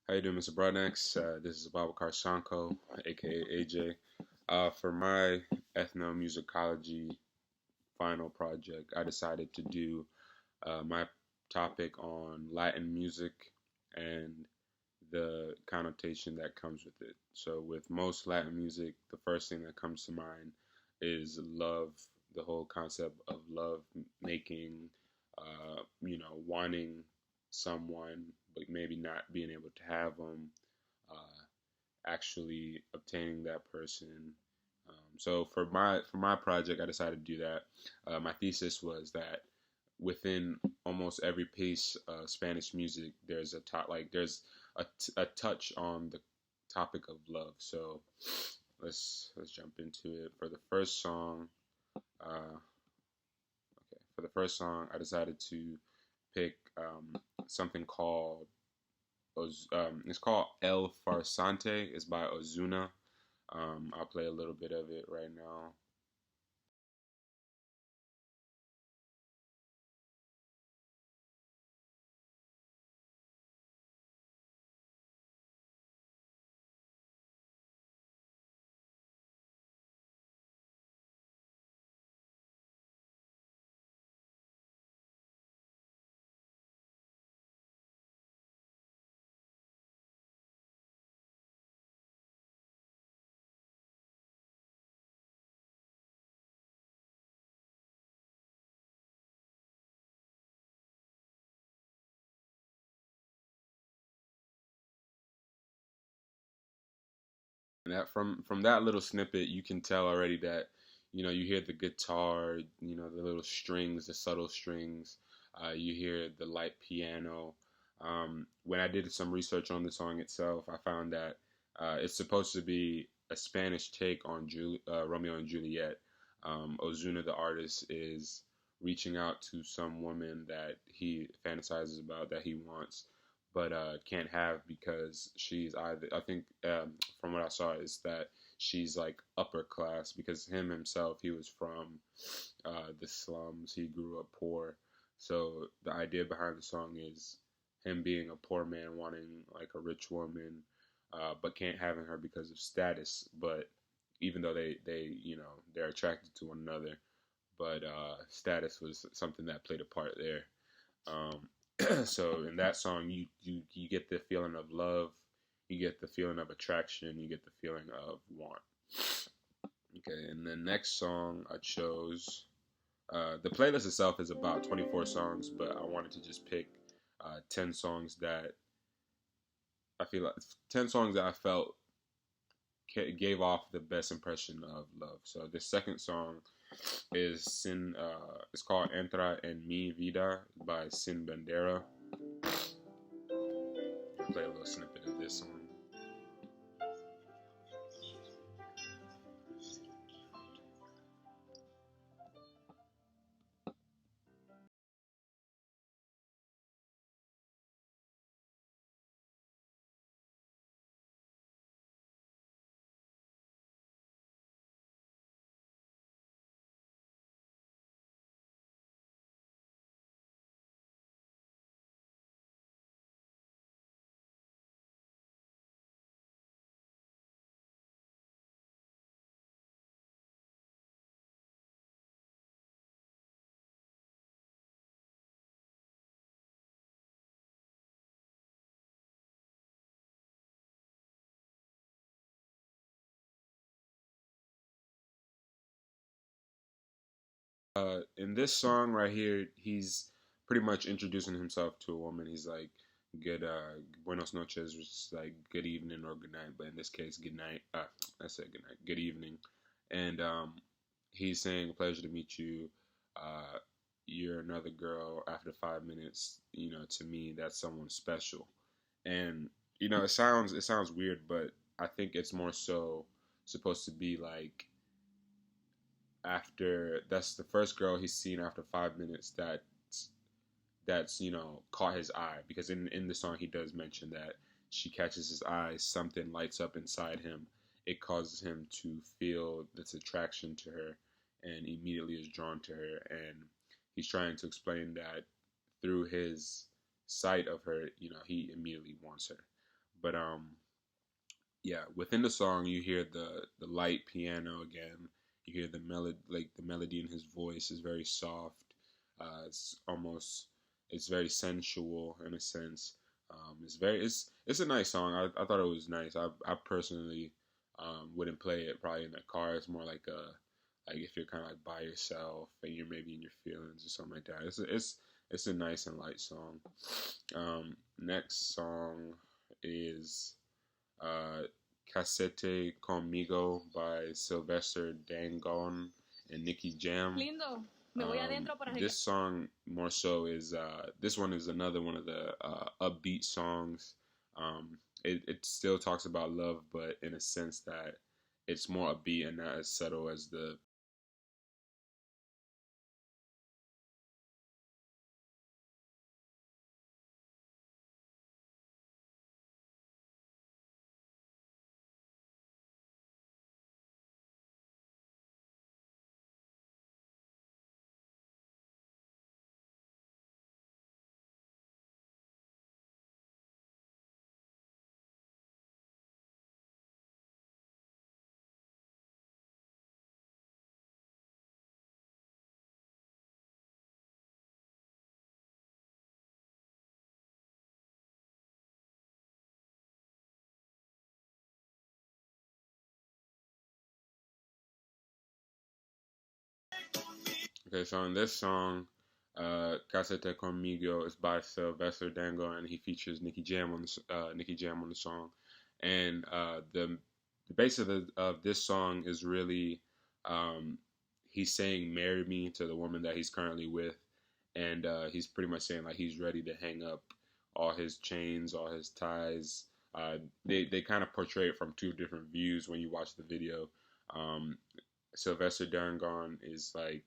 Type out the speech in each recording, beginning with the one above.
How you doing, Mr. Broadnax? This is Babakar Shanko, aka AJ. For my ethnomusicology final project, I decided to do my topic on Latin music and the connotation that comes with it. So, with most Latin music, the first thing that comes to mind is love, the whole concept of love making, wanting someone, but maybe not being able to have them, actually obtaining that person. So for my project, I decided to do that. My thesis was that within almost every piece of Spanish music, there's a touch on the topic of love. So let's jump into it. For the first song, I decided to pick something called it's called El Farsante. It's by Ozuna. I'll play a little bit of it right now. And that from that little snippet, you can tell already that you hear the guitar, the little strings, the subtle strings. You hear the light piano. When I did some research on the song itself, I found that it's supposed to be a Spanish take on Romeo and Juliet. Ozuna, the artist, is reaching out to some woman that he fantasizes about, that he wants, but can't have because she's either, I think, from what I saw, is that she's like upper class because him himself, he was from the slums. He grew up poor. So the idea behind the song is him being a poor man wanting like a rich woman, but can't having her because of status. But even though they're attracted to one another, but status was something that played a part there. So in that song, you get the feeling of love, you get the feeling of attraction, you get the feeling of want. Okay, and the next song I chose, the playlist itself is about 24 songs, but I wanted to just pick 10 songs that I feel like 10 songs that I felt gave off the best impression of love. So the second song is Sin. It's called "Entra en mi vida" by Sin Bandera. I'll play a little snippet of this song. In this song right here, he's pretty much introducing himself to a woman. He's like, "Good, buenos noches," which is like good evening or good night, but in this case, good night. I said good night, good evening, and he's saying, "Pleasure to meet you. Uh, you're another girl. After 5 minutes, to me, that's someone special." And it sounds weird, but I think it's more so supposed to be like after that's the first girl he's seen after 5 minutes that's caught his eye, because in the song he does mention that she catches his eye, something lights up inside him, it causes him to feel this attraction to her and immediately is drawn to her, and he's trying to explain that through his sight of her, he immediately wants her. But yeah, within the song you hear the light piano again. You hear the melody, like the melody in his voice is very soft. It's almost it's very sensual in a sense. It's a nice song. I thought it was nice. I personally wouldn't play it probably in the car. It's more like a like if you're kind of like by yourself and you're maybe in your feelings or something like that. It's a nice and light song. Next song is uh, Casete Conmigo by Sylvester Dangon and Nicky Jam. Lindo. Me voy adentro para this song more so is this one is another one of the upbeat songs. It still talks about love, but in a sense that it's more upbeat and not as subtle as the. Okay, so in this song, Casete Conmigo is by Sylvester Dango, and he features Nicky Jam on the song. And the base of this song is really he's saying "marry me" to the woman that he's currently with, and he's pretty much saying like he's ready to hang up all his chains, all his ties. They kind of portray it from two different views when you watch the video. Um, Sylvester Dangon is like,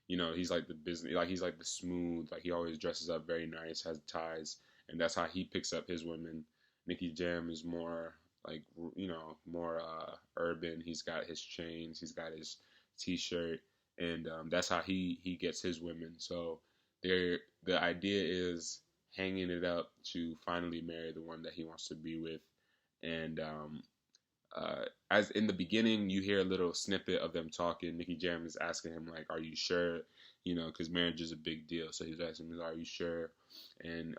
he's like the business, like he's like the smooth, like he always dresses up very nice, has ties, and that's how he picks up his women. Nicky Jam is more like, more urban. He's got his chains, he's got his t-shirt, and that's how he gets his women. So the idea is hanging it up to finally marry the one that he wants to be with, and as in the beginning, you hear a little snippet of them talking. Nicky Jam is asking him like, "Are you sure?" Because marriage is a big deal. So he's asking him, "Are you sure?" And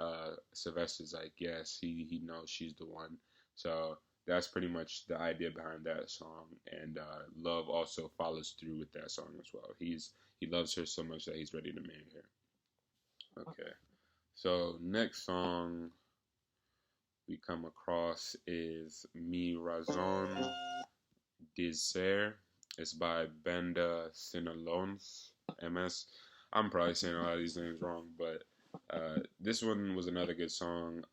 Sylvester's like, "Yes." He knows she's the one. So that's pretty much the idea behind that song. And Love also follows through with that song as well. He loves her so much that he's ready to marry her. Okay. So next song we come across is Mi Razón Desire. It's by Banda Sinalones, MS. I'm probably saying a lot of these names wrong, but this one was another good song.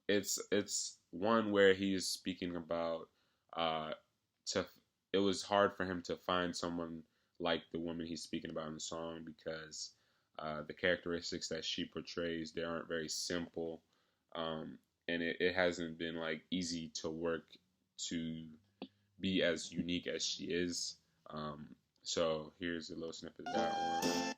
It's one where he's speaking about to. It was hard for him to find someone like the woman he's speaking about in the song because the characteristics that she portrays they aren't very simple, and it hasn't been like easy to work to be as unique as she is. Um, so here's a little snippet of that one.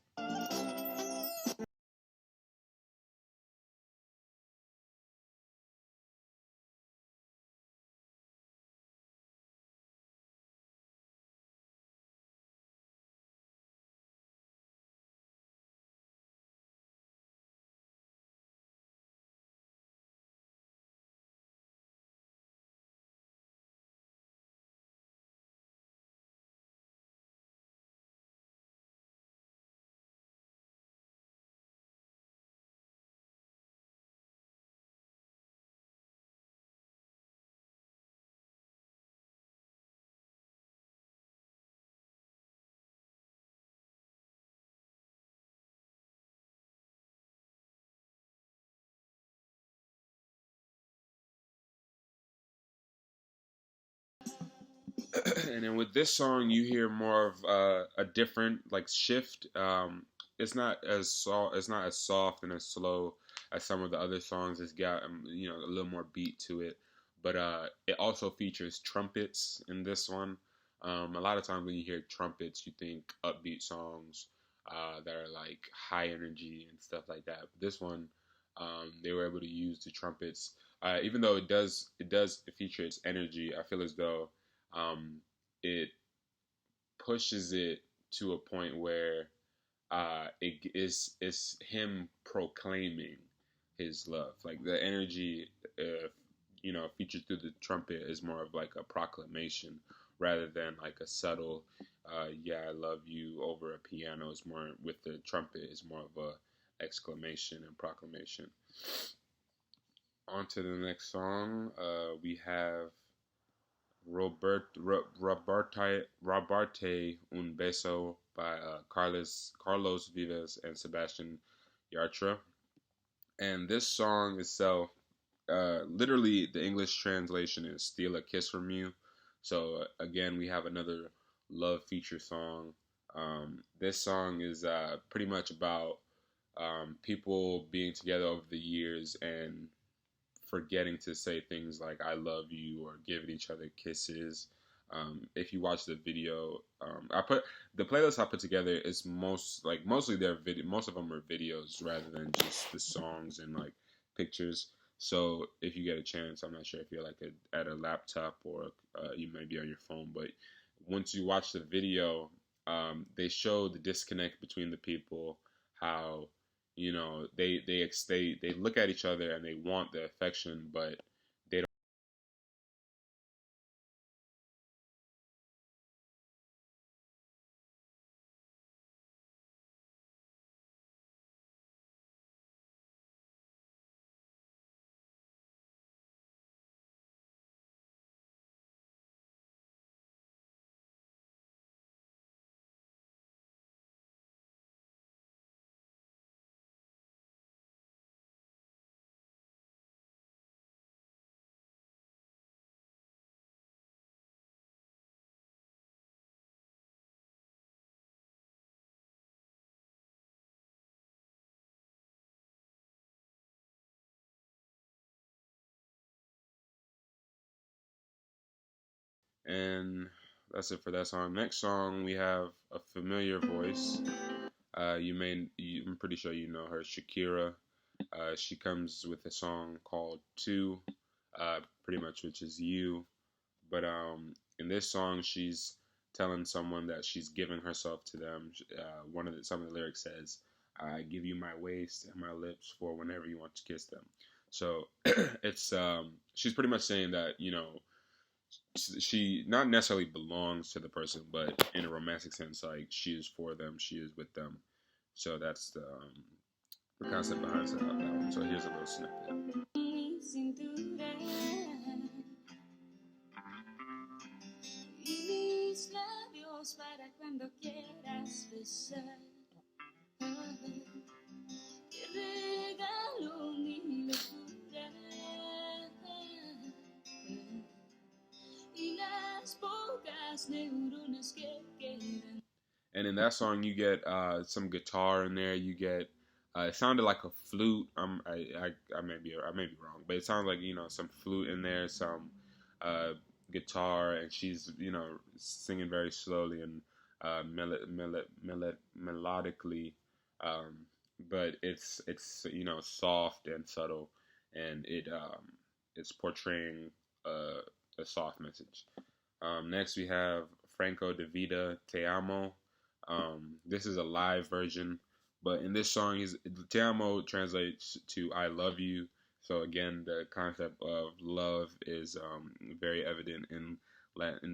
And then with this song, you hear more of a different like shift. It's not as soft. It's not as soft and as slow as some of the other songs. It's got a little more beat to it, but it also features trumpets in this one. A lot of times when you hear trumpets, you think upbeat songs that are like high energy and stuff like that. But this one, they were able to use the trumpets Even though it feature its energy, I feel as though it pushes it to a point where it's him proclaiming his love. Like the energy, featured through the trumpet is more of like a proclamation rather than like a subtle, "Yeah, I love you" over a piano. Is more with the trumpet is more of a exclamation and proclamation. On to the next song. We have Robarte Un Beso by Carlos Vives and Sebastian Yatra. And this song itself, literally the English translation is "Steal a Kiss from You." So again, we have another love feature song. This song is pretty much about people being together over the years and forgetting to say things like "I love you" or giving each other kisses. If you watch the video, I put the playlist I put together is mostly their video. Most of them are videos rather than just the songs and like pictures. So if you get a chance, I'm not sure if you're like at a laptop or you may be on your phone, but once you watch the video, they show the disconnect between the people, how they look at each other and they want the affection, but they don't. And that's it for that song. Next song we have a familiar voice. I'm pretty sure you know her, Shakira. She comes with a song called "Two," pretty much which is you. But in this song, she's telling someone that she's giving herself to them. Some of the lyrics says, "I give you my waist and my lips for whenever you want to kiss them." So it's she's pretty much saying that she not necessarily belongs to the person, but in a romantic sense, like she is for them, she is with them. So that's the concept behind that one. So here's a little snippet. And in that song, you get some guitar in there. You get it sounded like a flute. I may be wrong, but it sounds like some flute in there, some uh, guitar, and she's singing very slowly and melodically, um, but it's soft and subtle, and it's portraying a soft message. Next, we have Franco De Vita Te Amo. This is a live version, but in this song, Te Amo translates to "I love you." So again, the concept of love is very evident in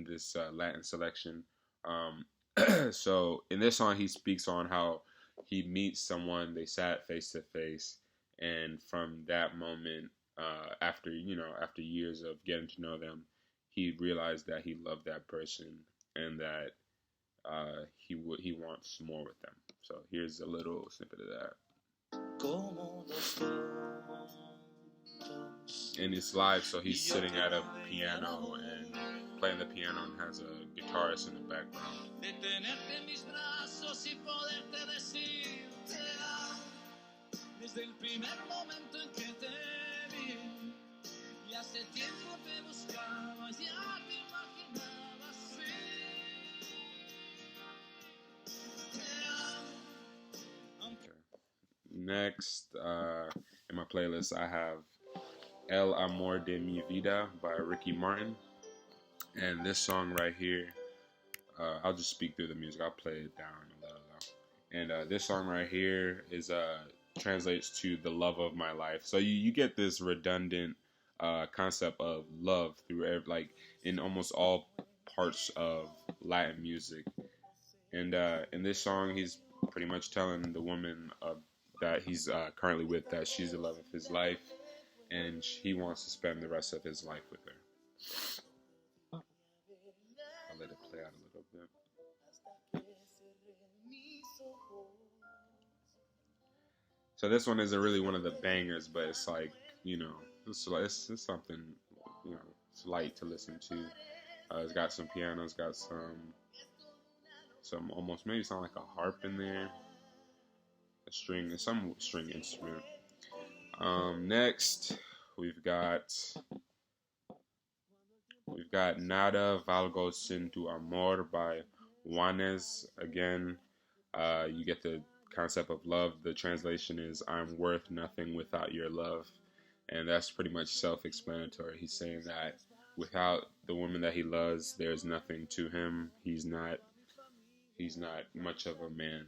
this Latin selection. Um, so in this song, he speaks on how he meets someone, they sat face to face, and from that moment, after years of getting to know them, he realized that he loved that person and that he wants more with them. So here's a little snippet of that. And it's live, so he's sitting at a piano and playing the piano and has a guitarist in the background. Next, in my playlist, I have El Amor de Mi Vida by Ricky Martin. And this song right here, I'll just speak through the music. I'll play it down a little though. And this song right here is translates to the love of my life. So you get this redundant concept of love through like in almost all parts of Latin music. And in this song, he's pretty much telling the woman that he's currently with that she's the love of his life, and he wants to spend the rest of his life with her. I'll let it play out a little bit. So this one isn't really one of the bangers, but it's like, it's something, it's light to listen to. It's got some piano, it's got some almost maybe sound like a harp in there, some string instrument. Next we've got Nada Valgo Sin Tu Amor by Juanes. Again, you get the concept of love. The translation is I'm worth nothing without your love. And that's pretty much self-explanatory. He's saying that without the woman that he loves, there's nothing to him. He's not much of a man.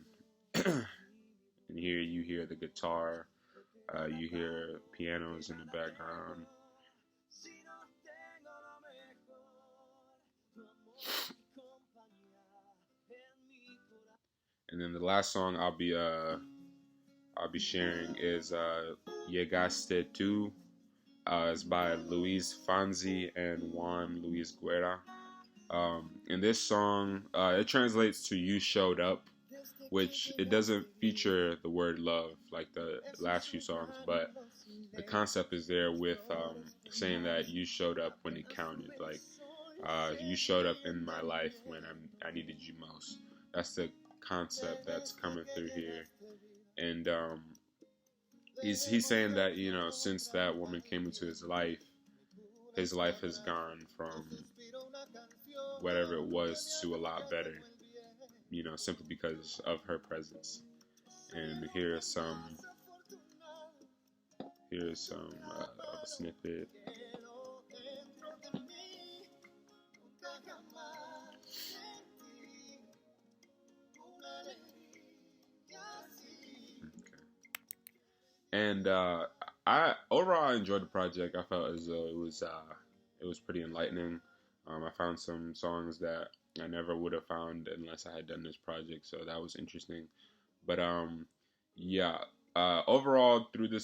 And here you hear the guitar, you hear pianos in the background. And then the last song I'll be sharing is Llegaste Tu. It's by Luis Fonsi and Juan Luis Guerra. And this song, it translates to "You Showed Up," which it doesn't feature the word love like the last few songs, but the concept is there with saying that you showed up when it counted. Like, you showed up in my life when I needed you most. That's the concept that's coming through here. And he's saying that, since that woman came into his life has gone from whatever it was to a lot better, simply because of her presence. And here's some of a snippet. And I overall enjoyed the project. I felt as though it was pretty enlightening. I found some songs that I never would have found unless I had done this project, so that was interesting. But yeah. Overall, through the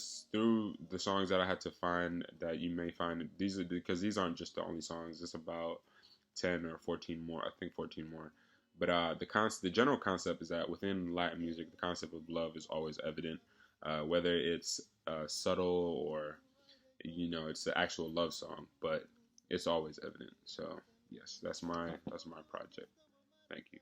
songs that I had to find, that you may find, because these aren't just the only songs. It's about 10 or 14 more. I think 14 more. But the general concept is that within Latin music, the concept of love is always evident, whether it's subtle or it's the actual love song, but it's always evident. So yes, that's my project. Thank you.